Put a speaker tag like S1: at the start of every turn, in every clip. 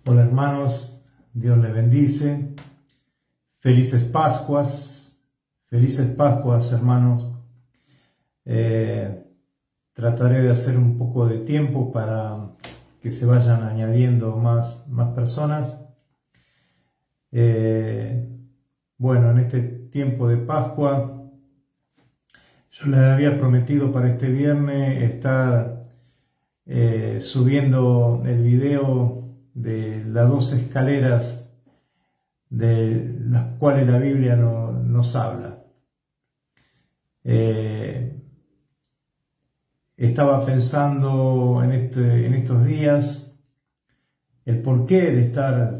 S1: Hola hermanos, Dios les bendice. Felices Pascuas hermanos. Trataré de hacer un poco de tiempo para que se vayan añadiendo más personas. Bueno, en este tiempo de Pascua, yo les había prometido para este viernes estar subiendo el video de las 2 escaleras de las cuales la Biblia nos habla. Estaba pensando en estos días el porqué de estar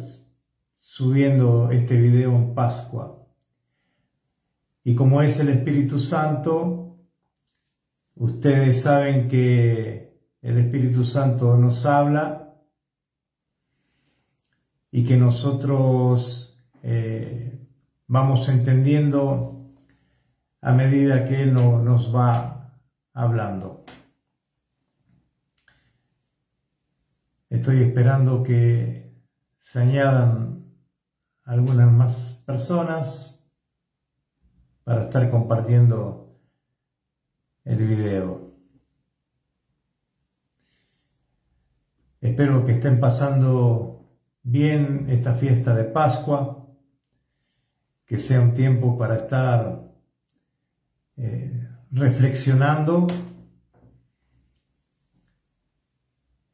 S1: subiendo este video en Pascua. Y como es el Espíritu Santo, ustedes saben que el Espíritu Santo nos habla y que nosotros vamos entendiendo a medida que Él nos va hablando. Estoy esperando que se añadan algunas más personas para estar compartiendo el video. Espero que estén pasando bien esta fiesta de Pascua, que sea un tiempo para estar reflexionando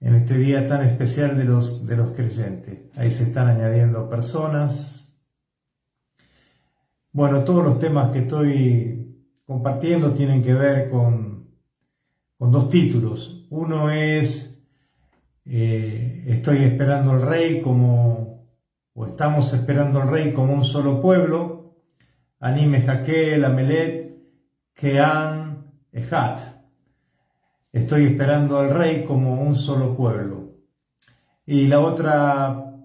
S1: en este día tan especial de los creyentes. Ahí se están añadiendo personas. Bueno, todos los temas que estoy compartiendo tienen que ver con 2 títulos. Uno es estoy esperando al Rey estamos esperando al Rey como un solo pueblo. Ani Mejake Lamelet Kean Ejat. Estoy esperando al Rey como un solo pueblo. Y la otra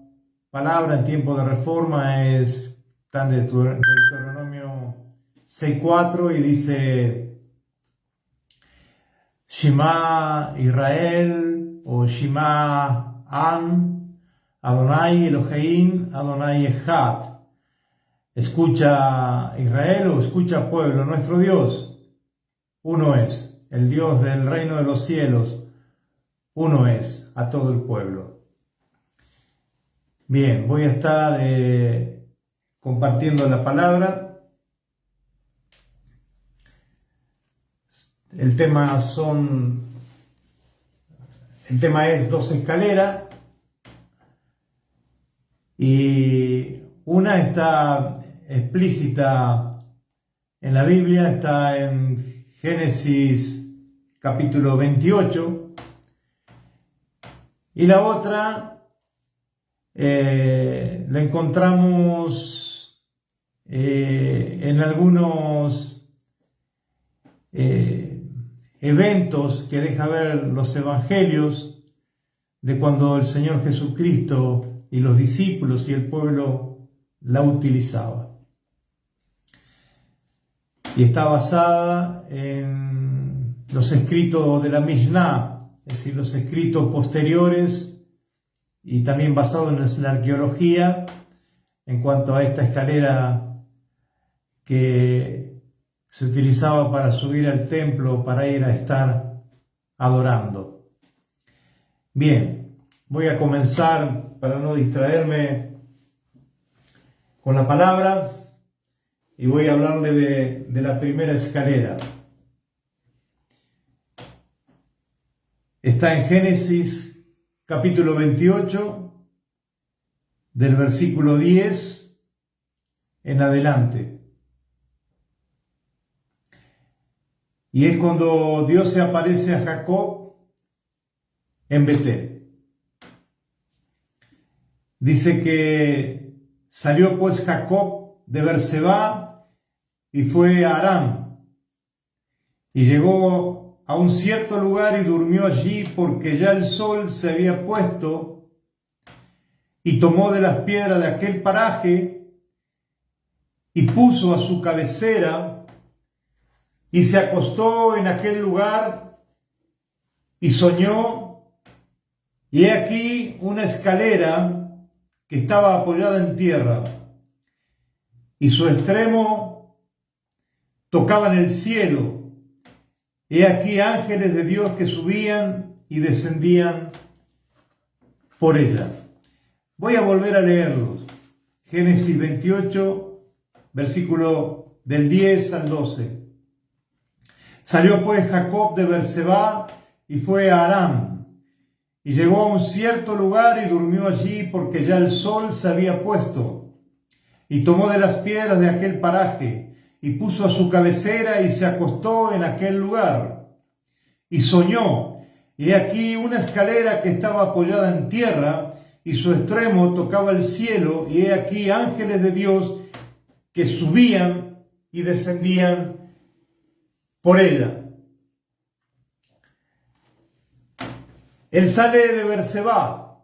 S1: palabra en tiempo de reforma está en Deuteronomio 6:4 y dice Shema Israel o Shema Am, Adonai Elohein, Adonai Echad. Escucha Israel o escucha pueblo, nuestro Dios, uno es, el Dios del reino de los cielos, uno es, a todo el pueblo. Bien, voy a estar compartiendo la palabra. El tema es 2 escaleras y una está explícita en la Biblia, está en Génesis capítulo 28 y la otra la encontramos en algunos eventos que deja ver los evangelios de cuando el Señor Jesucristo y los discípulos y el pueblo la utilizaba. Y está basada en los escritos de la Mishnah, es decir, los escritos posteriores, y también basado en la arqueología en cuanto a esta escalera que se utilizaba para subir al templo, para ir a estar adorando. Bien, voy a comenzar para no distraerme con la palabra y voy a hablarle de la primera escalera. Está en Génesis capítulo 28, del versículo 10 en adelante. Y es cuando Dios se aparece a Jacob en Betel. Dice que salió pues Jacob de Berseba y fue a Aram. Y llegó a un cierto lugar y durmió allí porque ya el sol se había puesto, y tomó de las piedras de aquel paraje y puso a su cabecera y se acostó en aquel lugar y soñó, y he aquí una escalera que estaba apoyada en tierra, y su extremo tocaba en el cielo. He aquí ángeles de Dios que subían y descendían por ella. Voy a volver a leerlos. Génesis 28, versículo del 10 al 12. Salió pues Jacob de Berseba y fue a Aram, y llegó a un cierto lugar y durmió allí porque ya el sol se había puesto. Y tomó de las piedras de aquel paraje y puso a su cabecera y se acostó en aquel lugar. Y soñó, y he aquí una escalera que estaba apoyada en tierra, y su extremo tocaba el cielo, y he aquí ángeles de Dios que subían y descendían por ella. Él sale de Berseba.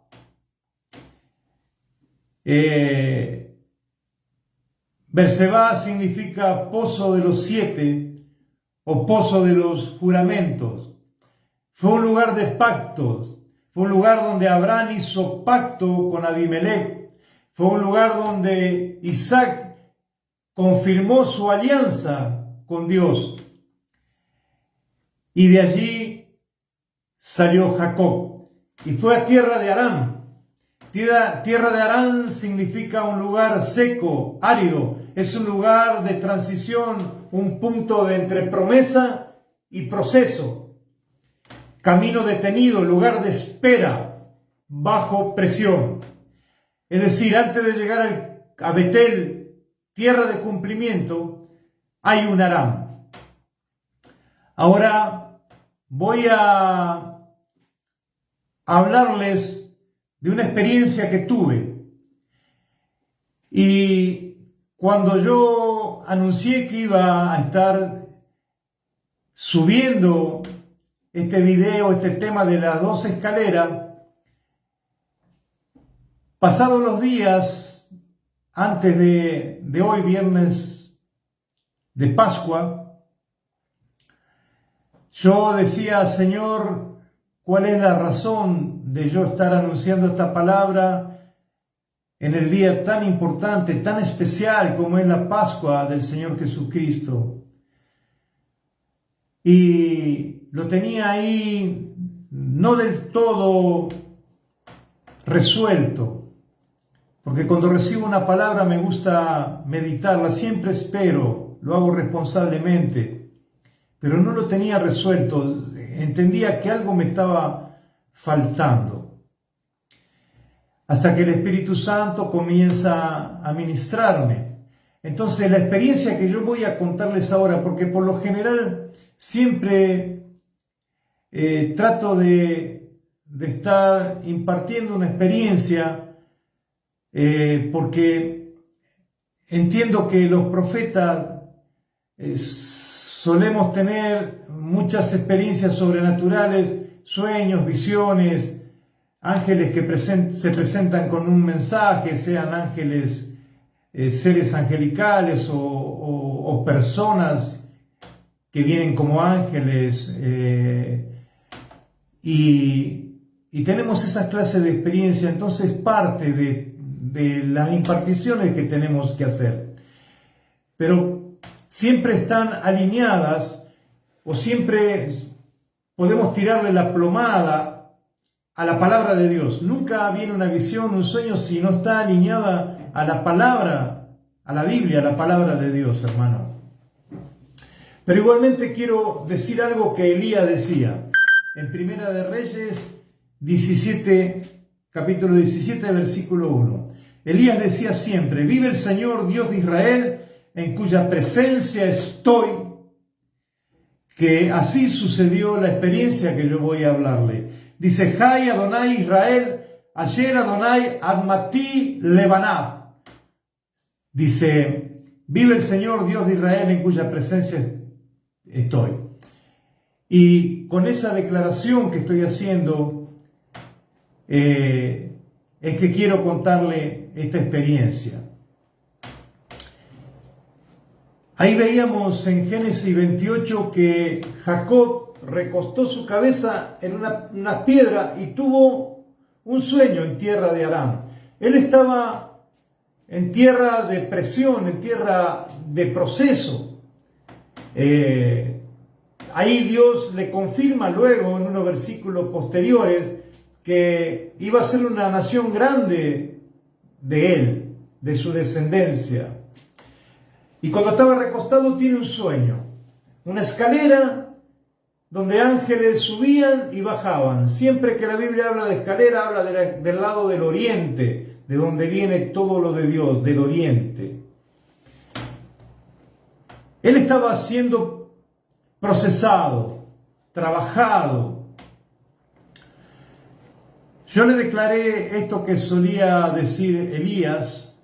S1: Berseba significa pozo de los 7 o pozo de los juramentos. Fue un lugar de pactos. Fue un lugar donde Abraham hizo pacto con Abimelech. Fue un lugar donde Isaac confirmó su alianza con Dios. Y de allí salió Jacob y fue a tierra de Aram. Tierra de Aram significa un lugar seco, árido. Es un lugar de transición, un punto de entre promesa y proceso. Camino detenido, lugar de espera, bajo presión. Es decir, antes de llegar a Betel, tierra de cumplimiento, hay un Aram. Ahora voy a hablarles de una experiencia que tuve. Y cuando yo anuncié que iba a estar subiendo este video, este tema de las 2 escaleras, pasados los días, antes de hoy, viernes de Pascua, yo decía, Señor, ¿cuál es la razón de yo estar anunciando esta palabra en el día tan importante, tan especial como es la Pascua del Señor Jesucristo? Y lo tenía ahí no del todo resuelto, porque cuando recibo una palabra me gusta meditarla, siempre espero, lo hago responsablemente, pero no lo tenía resuelto, entendía que algo me estaba faltando. Hasta que el Espíritu Santo comienza a ministrarme. Entonces la experiencia que yo voy a contarles ahora, porque por lo general siempre trato de estar impartiendo una experiencia, porque entiendo que los profetas solemos tener muchas experiencias sobrenaturales, sueños, visiones, ángeles que se presentan con un mensaje, sean ángeles, seres angelicales o personas que vienen como ángeles, y tenemos esas clases de experiencia. Entonces parte de las imparticiones que tenemos que hacer, pero siempre están alineadas, o siempre podemos tirarle la plomada a la palabra de Dios. Nunca viene una visión, un sueño, si no está alineada a la palabra, a la Biblia, a la palabra de Dios, hermano. Pero igualmente quiero decir algo que Elías decía en Primera de Reyes 17, capítulo 17, versículo 1. Elías decía siempre: vive el Señor Dios de Israel, en cuya presencia estoy. Que así sucedió la experiencia que yo voy a hablarle. Dice: Jai Adonai Israel, Asher Adonai Admati Lebaná. Dice: vive el Señor Dios de Israel, en cuya presencia estoy. Y con esa declaración que estoy haciendo, es que quiero contarle esta experiencia. Ahí veíamos en Génesis 28 que Jacob recostó su cabeza en una piedra y tuvo un sueño en tierra de Aram. Él estaba en tierra de presión, en tierra de proceso. Ahí Dios le confirma luego en unos versículos posteriores que iba a ser una nación grande de él, de su descendencia. Y cuando estaba recostado tiene un sueño, una escalera donde ángeles subían y bajaban. Siempre que la Biblia habla de escalera, habla del lado del oriente, de donde viene todo lo de Dios, del oriente. Él estaba siendo procesado, trabajado. Yo le declaré esto que solía decir Elías,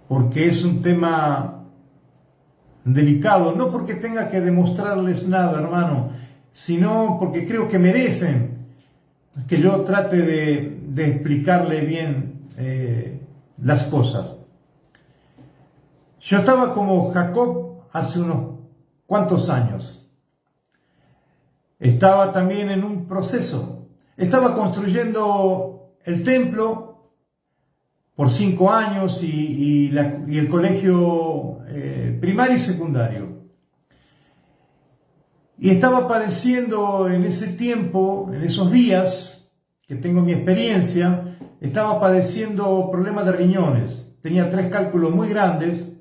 S1: porque es un tema delicado, no porque tenga que demostrarles nada, hermano, sino porque creo que merecen que yo trate de explicarle bien las cosas. Yo estaba como Jacob hace unos cuantos años. Estaba también en un proceso. Estaba construyendo el templo por 5 años y el colegio primario y secundario. Y estaba padeciendo en ese tiempo, en esos días que tengo mi experiencia, estaba padeciendo problemas de riñones. Tenía 3 cálculos muy grandes,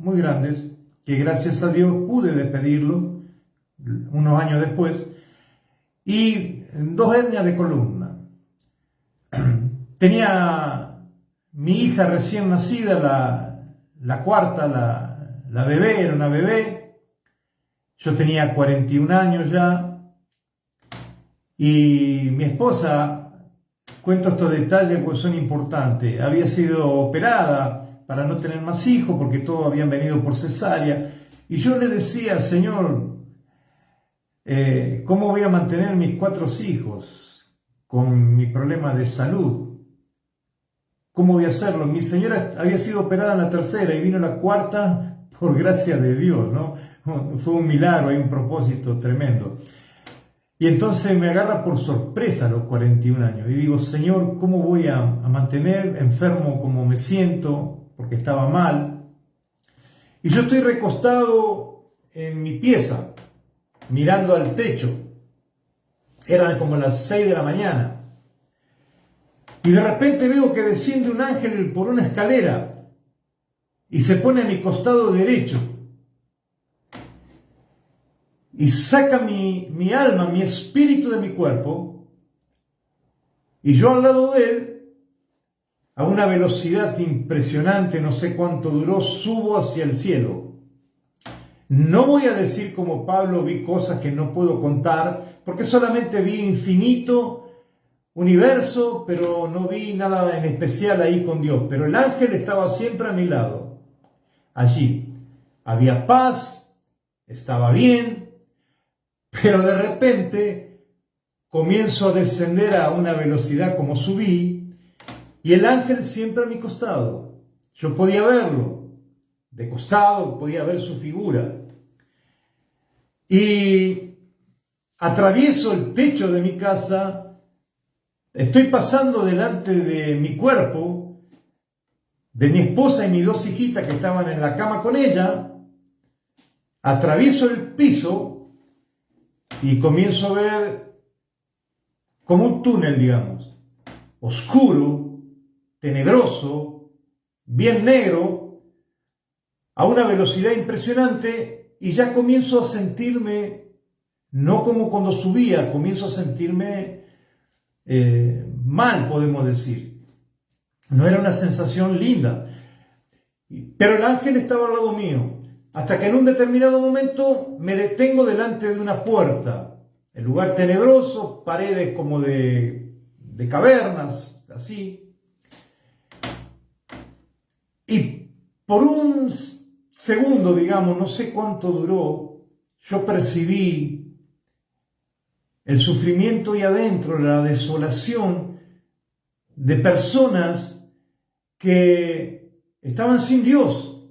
S1: que gracias a Dios pude despedirlos unos años después, y 2 hernias de columna. Tenía mi hija recién nacida, la cuarta, la bebé, era una bebé. Yo tenía 41 años ya. Y mi esposa, cuento estos detalles porque son importantes, había sido operada para no tener más hijos porque todos habían venido por cesárea. Y yo le decía, Señor, ¿cómo voy a mantener mis 4 hijos con mi problema de salud? ¿Cómo voy a hacerlo? Mi señora había sido operada en la 3ª y vino la 4ª por gracia de Dios, ¿no? Fue un milagro, hay un propósito tremendo. Y entonces me agarra por sorpresa a los 41 años y digo, Señor, ¿cómo voy a mantener enfermo como me siento? Porque estaba mal. Y yo estoy recostado en mi pieza, mirando al techo. Eran como las 6 de la mañana. Y de repente veo que desciende un ángel por una escalera y se pone a mi costado derecho. Y saca mi alma, mi espíritu de mi cuerpo. Y yo al lado de él, a una velocidad impresionante, no sé cuánto duró, subo hacia el cielo. No voy a decir como Pablo, vi cosas que no puedo contar, porque solamente vi infinito universo, pero no vi nada en especial ahí con Dios. Pero el ángel estaba siempre a mi lado. Allí había paz, estaba bien, pero de repente comienzo a descender a una velocidad como subí, y el ángel siempre a mi costado. Yo podía verlo, de costado, podía ver su figura. Y atravieso el techo de mi casa, estoy pasando delante de mi cuerpo, de mi esposa y mis 2 hijitas que estaban en la cama con ella, atravieso el piso y comienzo a ver como un túnel, digamos, oscuro, tenebroso, bien negro, a una velocidad impresionante, y ya comienzo a sentirme, no como cuando subía, comienzo a sentirme mal, podemos decir. No era una sensación linda, pero el ángel estaba al lado mío, hasta que en un determinado momento me detengo delante de una puerta, el lugar tenebroso, paredes como de cavernas, así, y por un segundo, digamos, no sé cuánto duró, yo percibí el sufrimiento y adentro, la desolación de personas que estaban sin Dios.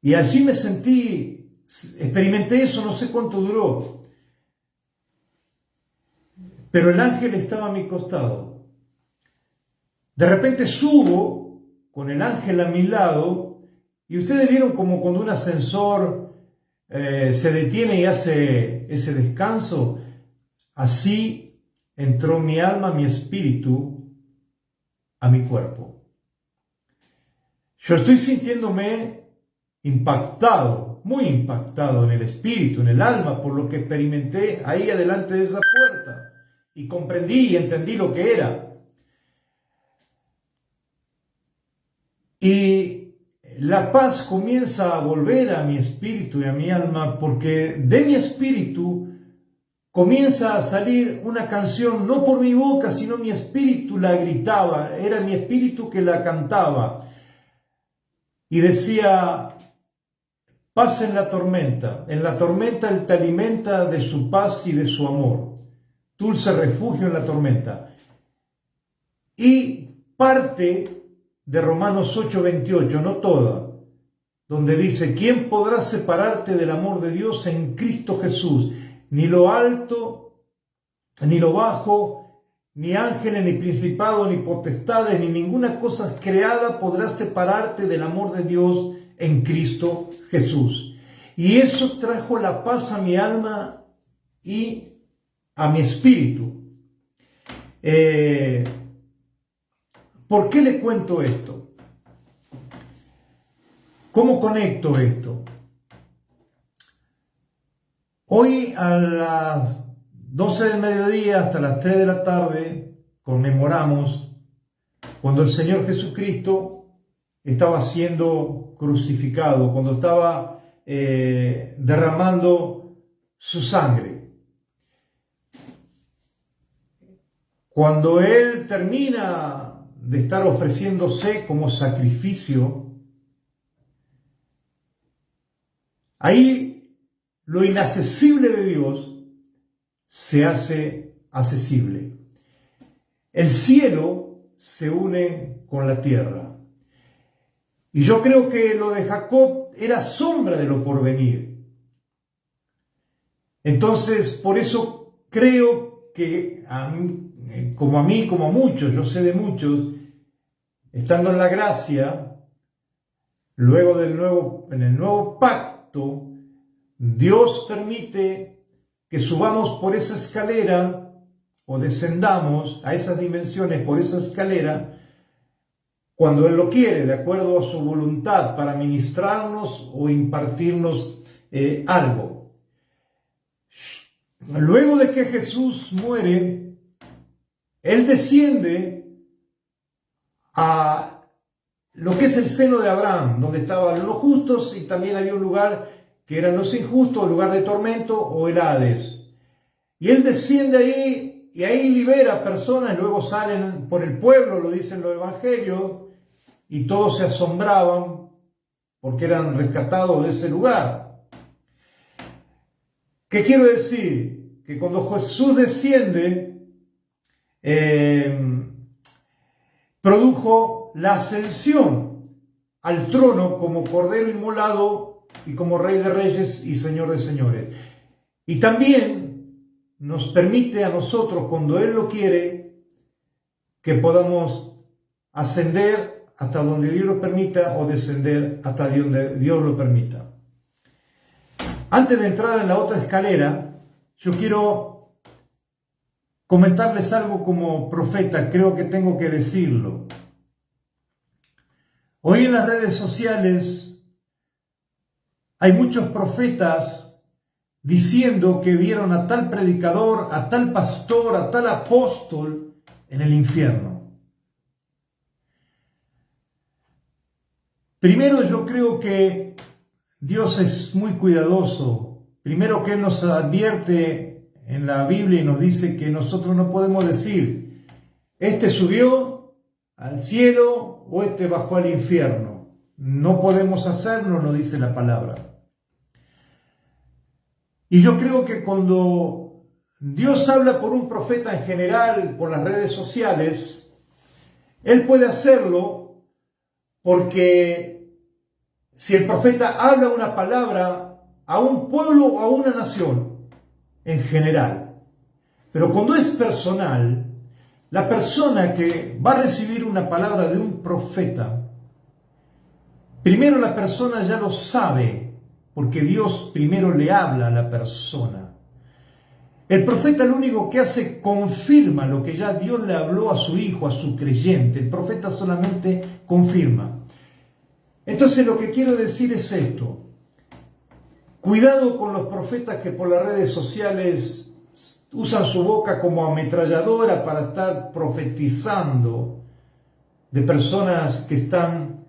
S1: Y allí me sentí, experimenté eso, no sé cuánto duró. Pero el ángel estaba a mi costado. De repente subo con el ángel a mi lado y ustedes vieron como cuando un ascensor se detiene y hace ese descanso. Así entró mi alma, mi espíritu a mi cuerpo. Yo estoy sintiéndome impactado, muy impactado en el espíritu, en el alma, por lo que experimenté ahí adelante de esa puerta y comprendí y entendí lo que era. Y la paz comienza a volver a mi espíritu y a mi alma, porque de mi espíritu comienza a salir una canción, no por mi boca, sino mi espíritu la gritaba, era mi espíritu que la cantaba. Y decía: paz en la tormenta Él te alimenta de su paz y de su amor, dulce refugio en la tormenta. Y parte de Romanos 8:28, no toda, donde dice: ¿quién podrá separarte del amor de Dios en Cristo Jesús? Ni lo alto, ni lo bajo, ni ángeles, ni principados, ni potestades, ni ninguna cosa creada podrá separarte del amor de Dios en Cristo Jesús. Y eso trajo la paz a mi alma y a mi espíritu. ¿Por qué le cuento esto? ¿Cómo conecto esto? Hoy a las 12 del mediodía hasta las 3 de la tarde conmemoramos cuando el Señor Jesucristo estaba siendo crucificado, cuando estaba derramando su sangre. Cuando Él termina de estar ofreciéndose como sacrificio, ahí lo inaccesible de Dios se hace accesible. El cielo se une con la tierra. Y yo creo que lo de Jacob era sombra de lo porvenir. Entonces, por eso creo que como a mí, como a muchos, yo sé de muchos, estando en la gracia, luego en el nuevo pacto, Dios permite que subamos por esa escalera o descendamos a esas dimensiones por esa escalera cuando Él lo quiere, de acuerdo a su voluntad, para ministrarnos o impartirnos algo. Luego de que Jesús muere, Él desciende a lo que es el seno de Abraham, donde estaban los justos y también había un lugar que eran los injustos, el lugar de tormento o el Hades. Y Él desciende ahí y ahí libera personas, luego salen por el pueblo, lo dicen los evangelios, y todos se asombraban porque eran rescatados de ese lugar. ¿Qué quiero decir? Que cuando Jesús desciende, produjo la ascensión al trono como Cordero inmolado y como Rey de Reyes y Señor de Señores. Y también nos permite a nosotros, cuando Él lo quiere, que podamos ascender hasta donde Dios lo permita o descender hasta donde Dios lo permita. Antes de entrar en la otra escalera, yo quiero comentarles algo como profeta, creo que tengo que decirlo. Hoy en las redes sociales hay muchos profetas diciendo que vieron a tal predicador, a tal pastor, a tal apóstol en el infierno. Primero, yo creo que Dios es muy cuidadoso. Primero, que Él nos advierte en la Biblia y nos dice que nosotros no podemos decir: este subió al cielo o este bajó al infierno. No podemos hacerlo, nos dice la palabra. Y yo creo que cuando Dios habla por un profeta en general, por las redes sociales, Él puede hacerlo porque si el profeta habla una palabra a un pueblo o a una nación en general, pero cuando es personal, la persona que va a recibir una palabra de un profeta, primero la persona ya lo sabe, porque Dios primero le habla a la persona. El profeta lo único que hace, confirma lo que ya Dios le habló a su hijo, a su creyente. El profeta solamente confirma. Entonces lo que quiero decir es esto. Cuidado con los profetas que por las redes sociales usan su boca como ametralladora para estar profetizando de personas que están,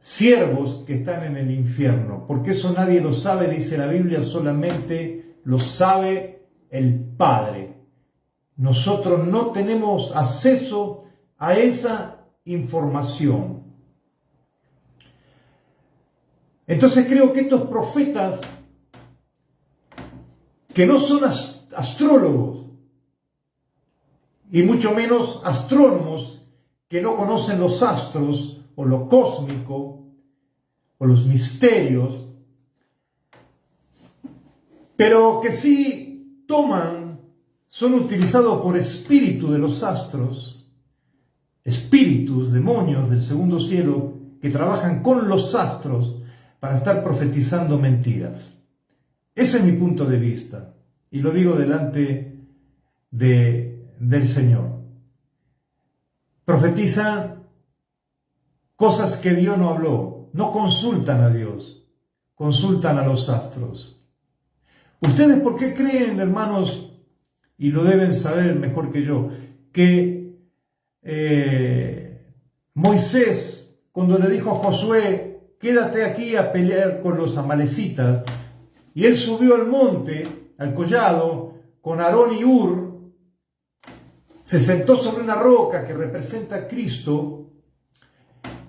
S1: siervos que están en el infierno. Porque eso nadie lo sabe, dice la Biblia, solamente lo sabe el Padre. Nosotros no tenemos acceso a esa información. Entonces creo que estos profetas, que no son astrólogos, y mucho menos astrónomos, que no conocen los astros, o lo cósmico, o los misterios, pero que sí son utilizados por espíritu de los astros, espíritus, demonios del segundo cielo, que trabajan con los astros para estar profetizando mentiras. Ese es mi punto de vista, y lo digo delante del Señor. Profetizan cosas que Dios no habló, no consultan a Dios, consultan a los astros. ¿Ustedes por qué creen, hermanos, y lo deben saber mejor que yo, que Moisés, cuando le dijo a Josué, quédate aquí a pelear con los amalecitas, y él subió al monte, al collado, con Aarón y Hur, se sentó sobre una roca que representa a Cristo,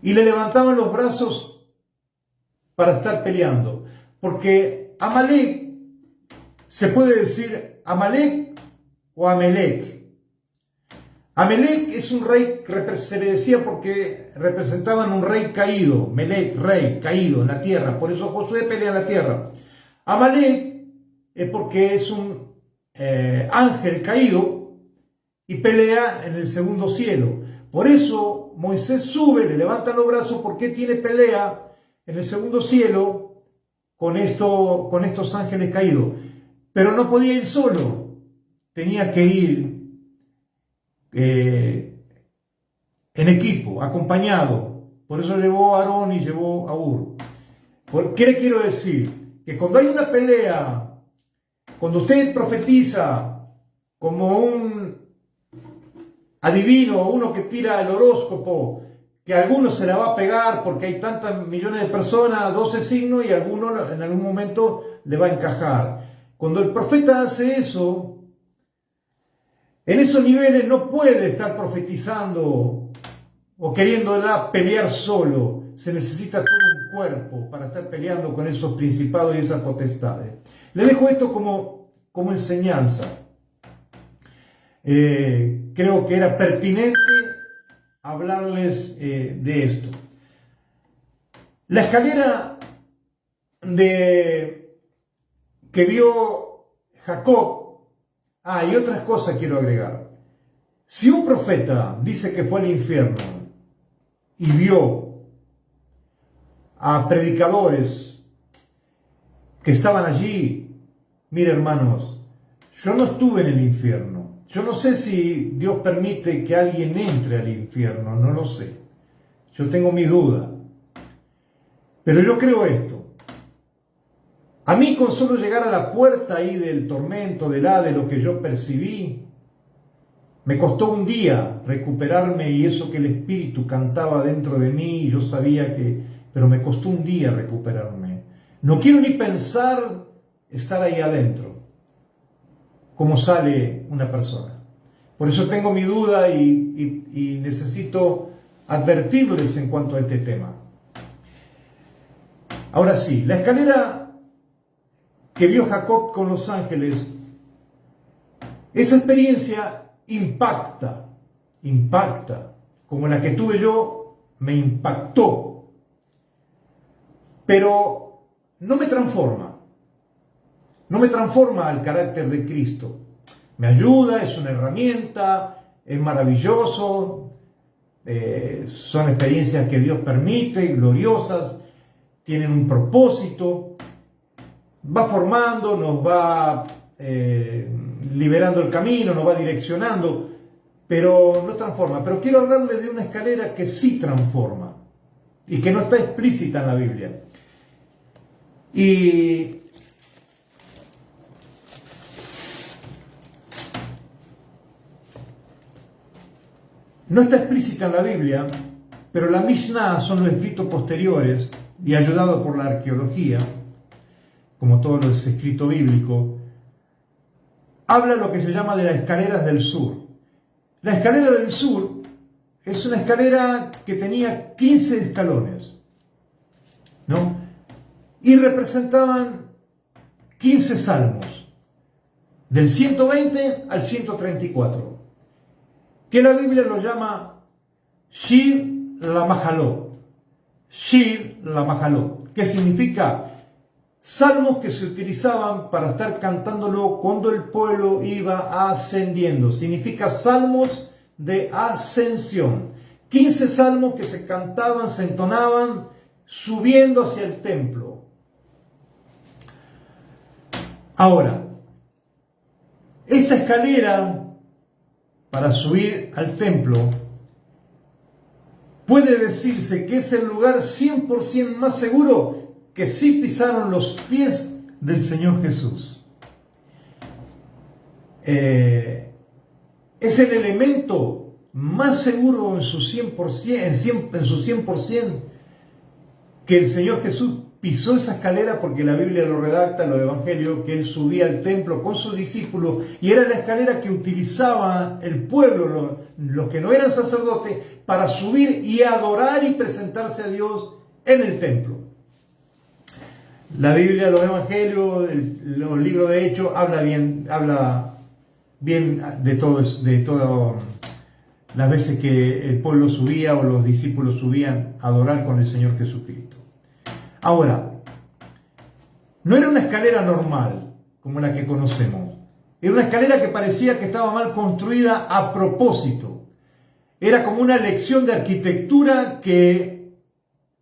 S1: y le levantaban los brazos para estar peleando? Porque Amalek, se puede decir Amalek o Amelec. Amelec es un rey, se le decía porque representaban un rey caído, Melec, rey caído en la tierra, por eso Josué pelea en la tierra. Amalek es porque es un ángel caído y pelea en el segundo cielo. Por eso Moisés sube, le levanta los brazos, porque tiene pelea en el segundo cielo con estos ángeles caídos. Pero no podía ir solo, tenía que ir en equipo, acompañado. Por eso llevó a Aarón y llevó a Hur. ¿Qué le quiero decir? Que cuando hay una pelea, cuando usted profetiza como un adivino, uno que tira el horóscopo, que a algunos se la va a pegar porque hay tantas millones de personas, 12 signos, y a alguno en algún momento le va a encajar. Cuando el profeta hace eso, en esos niveles no puede estar profetizando o queriéndola pelear solo. Se necesita todo un cuerpo para estar peleando con esos principados y esas potestades. Le dejo esto como enseñanza. Creo que era pertinente hablarles de esto. La escalera que vio Jacob. Y otras cosas quiero agregar. Si un profeta dice que fue al infierno y vio a predicadores que estaban allí, mire, hermanos, yo no estuve en el infierno. Yo no sé si Dios permite que alguien entre al infierno, no lo sé. Yo tengo mi duda. Pero yo creo esto. A mí, con solo llegar a la puerta ahí del tormento, de lo que yo percibí, me costó un día recuperarme, y eso que el Espíritu cantaba dentro de mí, y yo sabía pero me costó un día recuperarme. No quiero ni pensar estar ahí adentro, cómo sale una persona. Por eso tengo mi duda y necesito advertirles en cuanto a este tema. Ahora sí, la escalera que vio Jacob con los ángeles, esa experiencia impacta, como la que tuve yo, me impactó, pero no me transforma al carácter de Cristo. Me ayuda, es una herramienta, es maravilloso, son experiencias que Dios permite, gloriosas, tienen un propósito, va formando, nos va liberando el camino, nos va direccionando, pero no transforma. Pero quiero hablarle de una escalera que sí transforma y que no está explícita en la Biblia. Y no está explícita en la Biblia, pero la Mishnah son los escritos posteriores y ayudado por la arqueología, como todos los escritos bíblicos, habla lo que se llama de las escaleras del sur. La escalera del sur es una escalera que tenía 15 escalones, ¿no? Y representaban 15 salmos, del 120 al 134, que la Biblia lo llama Shir LaMahalot. Shir LaMahalot, que significa salmos que se utilizaban para estar cantándolo cuando el pueblo iba ascendiendo. Significa salmos de ascensión. 15 salmos que se cantaban, se entonaban, subiendo hacia el templo. Ahora, esta escalera para subir al templo puede decirse que es el lugar 100% más seguro que sí pisaron los pies del Señor Jesús. Es el elemento más seguro en su 100%, que el Señor Jesús pisó esa escalera, porque la Biblia lo redacta, los evangelios, que él subía al templo con sus discípulos y era la escalera que utilizaba el pueblo, los que no eran sacerdotes, para subir y adorar y presentarse a Dios en el templo. La Biblia, los evangelios, los libros de Hechos habla bien de todas las veces que el pueblo subía o los discípulos subían a adorar con el Señor Jesucristo. Ahora, no era una escalera normal como la que conocemos. Era una escalera que parecía que estaba mal construida a propósito. Era como una lección de arquitectura que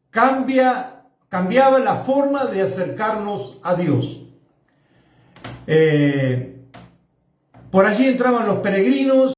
S1: cambiaba la forma de acercarnos a Dios. Por allí entraban los peregrinos